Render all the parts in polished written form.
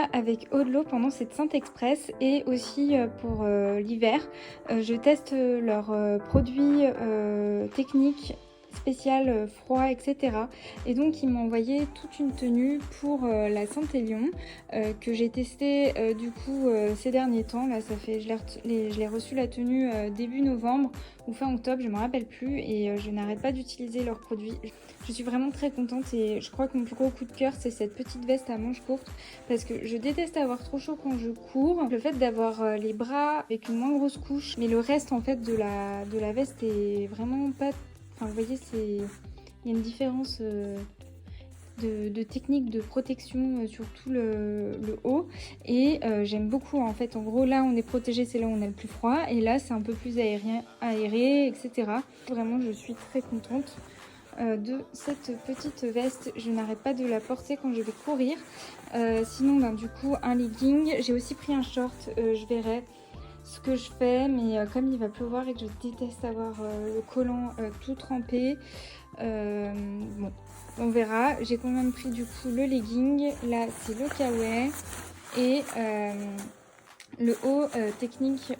là avec Eau de l'eau pendant cette Sainte Express et aussi pour l'hiver. Je teste leurs produits techniques spécial froid, etc. Et donc ils m'ont envoyé toute une tenue pour la Saint-Élion que j'ai testée du coup ces derniers temps. Là ça fait, je l'ai reçu la tenue début novembre ou fin octobre, je me rappelle plus, et je n'arrête pas d'utiliser leurs produits. Je suis vraiment très contente et je crois que mon plus gros coup de cœur c'est cette petite veste à manches courtes parce que je déteste avoir trop chaud quand je cours. Le fait d'avoir les bras avec une moins grosse couche, mais le reste en fait de la veste est vraiment pas... Enfin, vous voyez, il y a une différence de technique de protection sur tout le haut. Et j'aime beaucoup, en fait. En gros, là, on est protégé, c'est là où on a le plus froid. Et là, c'est un peu plus aéré, etc. Vraiment, je suis très contente de cette petite veste. Je n'arrête pas de la porter quand je vais courir. Sinon, ben, du coup, un legging. J'ai aussi pris un short. Je verrai ce que je fais, mais comme il va pleuvoir et que je déteste avoir le collant tout trempé, bon, on verra. J'ai quand même pris du coup le legging, là c'est le kawaii et le haut technique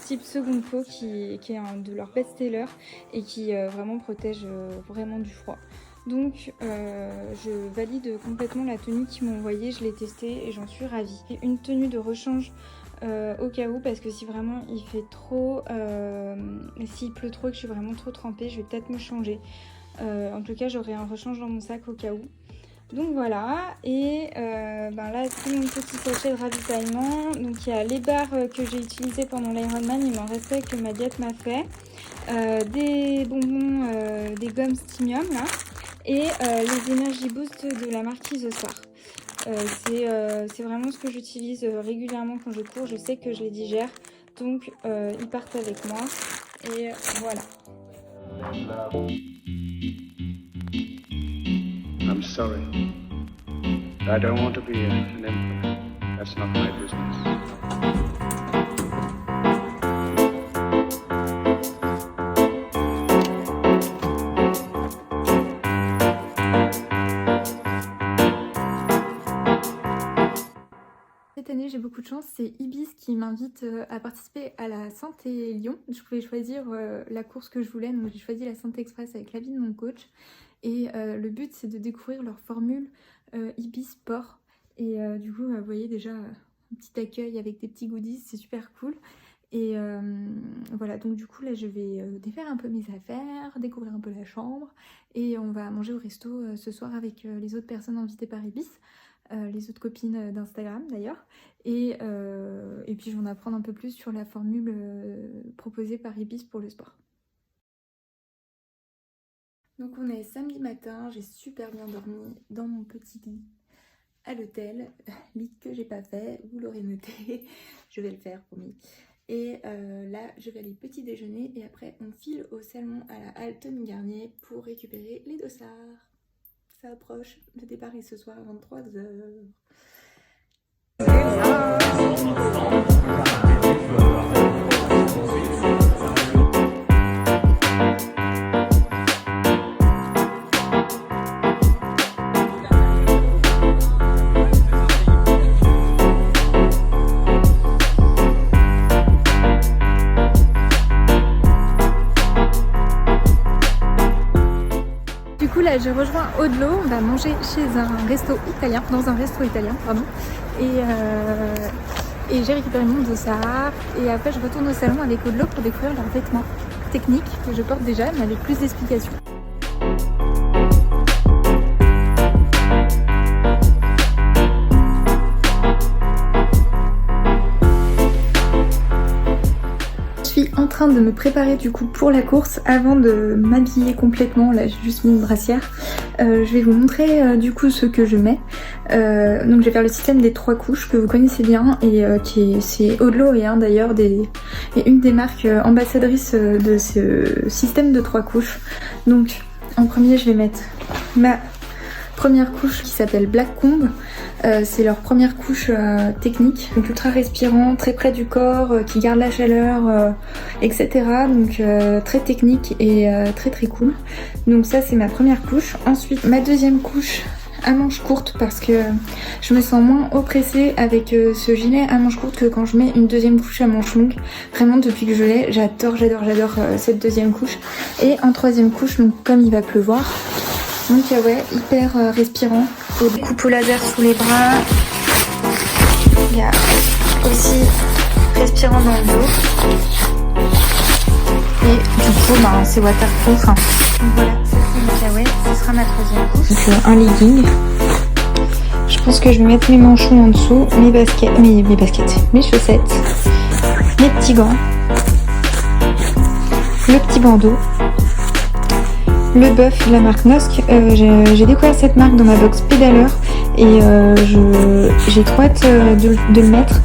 type second peau qui est un de leurs best-sellers et qui vraiment protège vraiment du froid. Donc je valide complètement la tenue qu'ils m'ont envoyée, je l'ai testée et j'en suis ravie. Une tenue de rechange au cas où, parce que si vraiment il fait trop, s'il pleut trop et que je suis vraiment trop trempée, je vais peut-être me changer. En tout cas j'aurai un rechange dans mon sac au cas où. Donc voilà, et ben là c'est mon petit sachet de ravitaillement. Donc il y a les barres que j'ai utilisées pendant l'Ironman, il m'en restait que ma diète m'a fait. Des bonbons, des gommes Stimium là, et les Energy Boost de la marque Isostar. C'est vraiment ce que j'utilise régulièrement quand je cours. Je sais que je les digère, donc ils partent avec moi. Et voilà. I'm sorry. I don't want to be an emperor. That's not my business. Cette année, j'ai beaucoup de chance, c'est Ibis qui m'invite à participer à la Saint-Élion. Je pouvais choisir la course que je voulais, donc j'ai choisi la Sainte Express avec l'avis de mon coach. Et le but, c'est de découvrir leur formule Ibis Sport. Et du coup, vous voyez déjà un petit accueil avec des petits goodies, c'est super cool. Et voilà, donc du coup, là, je vais défaire un peu mes affaires, découvrir un peu la chambre. Et on va manger au resto ce soir avec les autres personnes invitées par Ibis. Les autres copines d'Instagram d'ailleurs, et puis je vais en apprendre un peu plus sur la formule proposée par Ibis pour le sport. Donc on est samedi matin, j'ai super bien dormi dans mon petit lit à l'hôtel, lit que j'ai pas fait, vous l'aurez noté, je vais le faire promis. Et là je vais aller petit déjeuner et après on file au salon à la halle Tony Garnier pour récupérer les dossards. Ça approche, le départ est ce soir à 23h. Là, je rejoins Eau de l'eau, on va manger chez un resto italien, dans un resto italien, pardon. Et j'ai récupéré mon dossard. Et après, je retourne au salon avec Eau de l'eau pour découvrir leurs vêtements techniques que je porte déjà, mais avec plus d'explications. En train de me préparer du coup pour la course avant de m'habiller complètement. Là j'ai juste mis une brassière. Je vais vous montrer du coup ce que je mets. Donc je vais faire le système des 3 couches que vous connaissez bien et c'est Eau de l'eau et d'ailleurs une des marques ambassadrices de ce système de 3 couches. Donc en premier je vais mettre ma première couche qui s'appelle Black Comb. C'est leur première couche technique, donc ultra respirant, très près du corps, qui garde la chaleur, etc. Donc très technique et très très cool. Donc ça c'est ma première couche. Ensuite ma deuxième couche à manches courtes parce que je me sens moins oppressée avec ce gilet à manches courtes que quand je mets une deuxième couche à manches longues. Vraiment depuis que je l'ai, j'adore cette deuxième couche. Et en troisième couche, donc comme il va pleuvoir, donc ouais, hyper respirant. Et des coupes au laser sous les bras. Il y a aussi respirant dans le dos. Et du coup, bah, c'est waterproof. Donc voilà, ça c'est une caouette, ce sera ma troisième couche. Donc un legging. Je pense que je vais mettre mes manchons en dessous, mes baskets, mes chaussettes, mes petits gants, le petit bandeau, le bœuf de la marque Nosk. J'ai découvert cette marque dans ma box pédaleur et j'ai trop hâte de le mettre.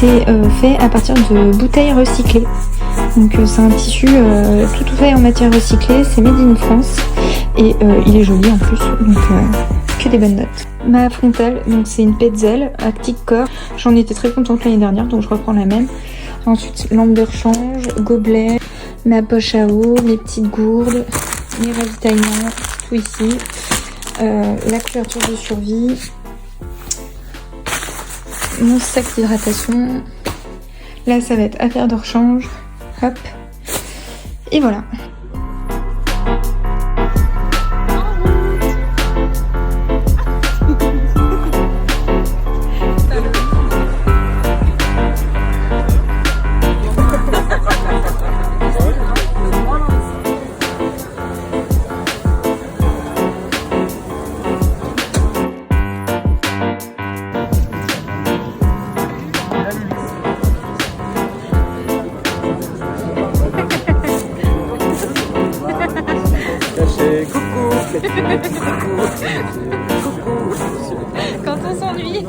C'est fait à partir de bouteilles recyclées. Donc c'est un tissu tout fait en matière recyclée, c'est made in France et il est joli en plus, donc que des bonnes notes. Ma frontale, donc c'est une Petzl Active Core, j'en étais très contente l'année dernière donc je reprends la même. Ensuite lampe de rechange, gobelet, ma poche à eau, mes petites gourdes, mes ravitaillements, tout ici, la couverture de survie, mon sac d'hydratation, là ça va être affaire de rechange. Hop, et voilà. Quand on s'ennuie.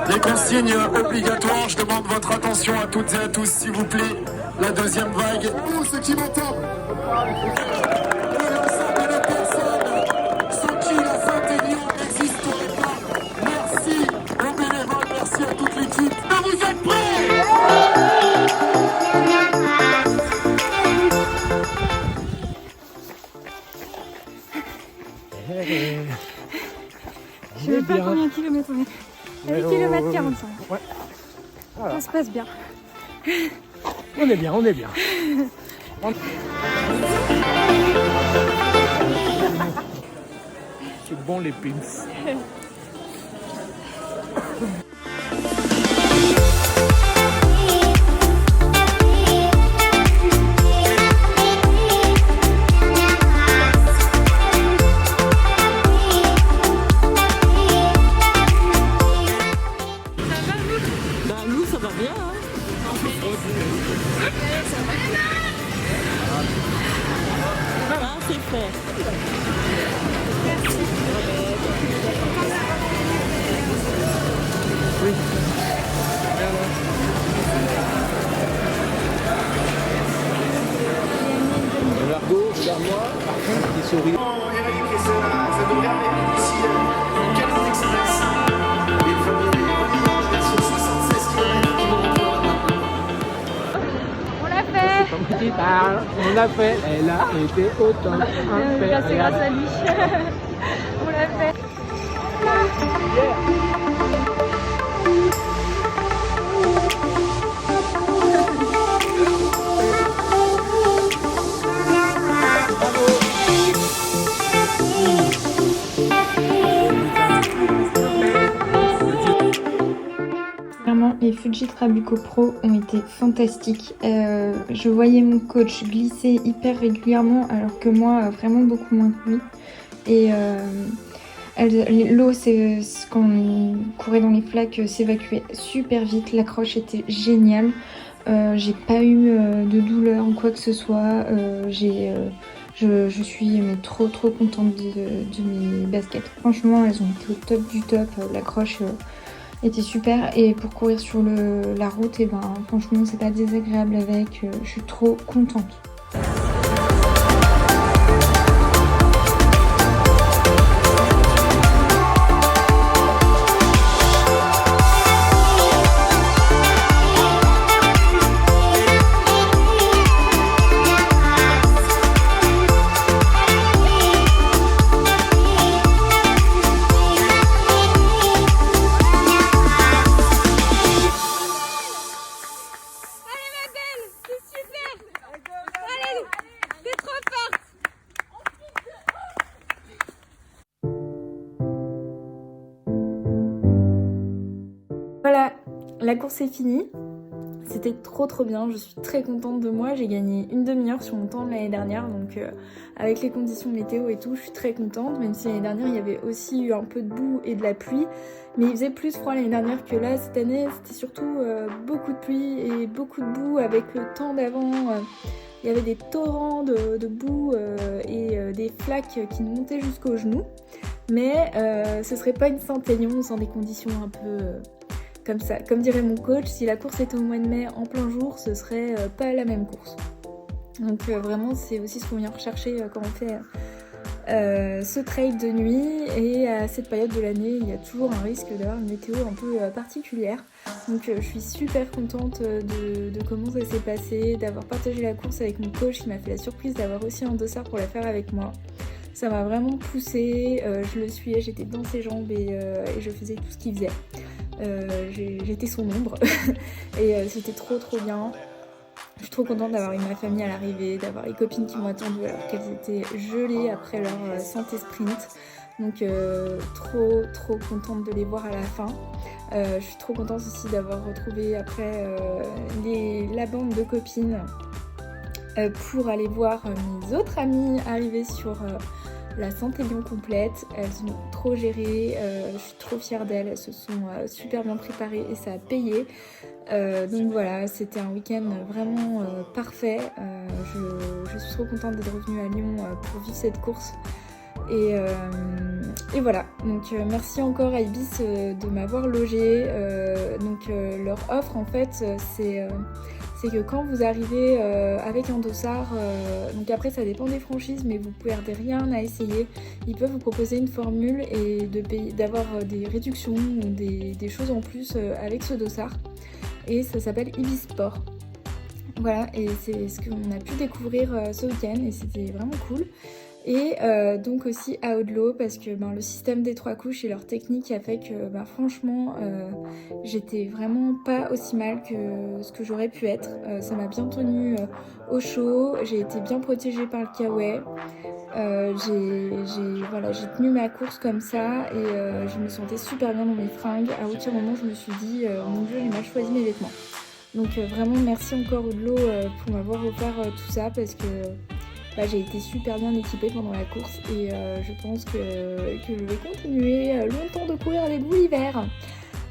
Les consignes obligatoires, je demande votre attention à toutes et à tous, s'il vous plaît. La deuxième vague. Pour ceux qui m'entendent. Et l'ensemble des personnes sans qui la Saint-Élion n'existerait pas. Merci aux bénévoles, merci à toute l'équipe. Vous êtes prêts? Je sais pas combien de kilomètres on est. 8 km 45. Ouais. Voilà. Ça se passe bien. On est bien, on est bien. C'est bon les pins. Voilà, c'est fait. Margot, regarde-moi, par contre, il sourit. Eric, ça devrait arriver d'ici Calais Express. Les premiers version 76 km qui vont rentrer là-bas. On l'a fait. Comme tu parles, on l'a fait, elle a été au top. C'est grâce à lui. On l'a fait. Vraiment, les Fuji Trabuco Pro ont été fantastiques. Je voyais mon coach glisser hyper régulièrement alors que moi vraiment beaucoup moins que lui. Et l'eau, quand on courait dans les flaques, s'évacuait super vite. L'accroche était géniale. J'ai pas eu de douleur ou quoi que ce soit. Je suis mais trop contente de mes baskets. Franchement, elles ont été au top du top. L'accroche était super et pour courir sur la route, et ben franchement c'est pas désagréable avec. Je suis trop contente. Voilà, la course est finie. C'était trop bien, je suis très contente de moi. J'ai gagné une demi-heure sur mon temps de l'année dernière, donc avec les conditions météo et tout, je suis très contente. Même si l'année dernière il y avait aussi eu un peu de boue et de la pluie, mais il faisait plus froid l'année dernière que là. Cette année c'était surtout beaucoup de pluie et beaucoup de boue. Avec le temps d'avant, il y avait des torrents de boue et des flaques qui nous montaient jusqu'aux genoux. Mais ce serait pas une Saint-Aignan sans des conditions un peu... comme ça, comme dirait mon coach, si la course était au mois de mai en plein jour, ce serait pas la même course. Donc vraiment c'est aussi ce qu'on vient rechercher quand on fait ce trail de nuit, et à cette période de l'année il y a toujours un risque d'avoir une météo un peu particulière. Donc je suis super contente de comment ça s'est passé, d'avoir partagé la course avec mon coach qui m'a fait la surprise d'avoir aussi un dossard pour la faire avec moi. Ça m'a vraiment poussée, je le suivais, j'étais dans ses jambes et je faisais tout ce qu'il faisait. J'étais son ombre et c'était trop bien. Je suis trop contente d'avoir eu ma famille à l'arrivée, d'avoir les copines qui m'ont attendue alors qu'elles étaient gelées après leur santé sprint. Donc trop contente de les voir à la fin. Je suis trop contente aussi d'avoir retrouvé après la bande de copines pour aller voir mes autres amies arriver sur la Saint-Aignan complète. Elles ont trop géré, je suis trop fière d'elles, elles se sont super bien préparées et ça a payé. Donc voilà, c'était un week-end vraiment parfait. Je suis trop contente d'être revenue à Lyon pour vivre cette course. Et voilà, donc merci encore à Ibis de m'avoir logée. Donc leur offre en fait c'est que quand vous arrivez avec un dossard, donc après ça dépend des franchises, mais vous perdez rien à essayer. Ils peuvent vous proposer une formule et d'avoir des réductions ou des choses en plus avec ce dossard. Et ça s'appelle Ibis Sport. Voilà, et c'est ce qu'on a pu découvrir ce week-end et c'était vraiment cool. Et donc aussi à Audelot parce que le système des 3 couches et leur technique a fait que franchement j'étais vraiment pas aussi mal que ce que j'aurais pu être. Ça m'a bien tenue au chaud, j'ai été bien protégée par le kawaii. J'ai tenu ma course comme ça et je me sentais super bien dans mes fringues. À aucun moment je me suis dit mon Dieu, j'ai mal choisi mes vêtements. Donc vraiment merci encore Audelot pour m'avoir offert tout ça parce que j'ai été super bien équipée pendant la course et je pense que je vais continuer longtemps de courir avec vous l'hiver.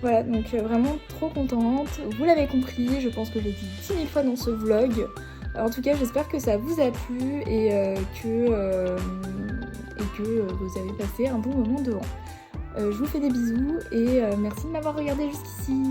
Voilà, donc vraiment trop contente. Vous l'avez compris, je pense que je l'ai dit 10 000 fois dans ce vlog. En tout cas, j'espère que ça vous a plu et que vous avez passé un bon moment dehors. Je vous fais des bisous et merci de m'avoir regardé jusqu'ici.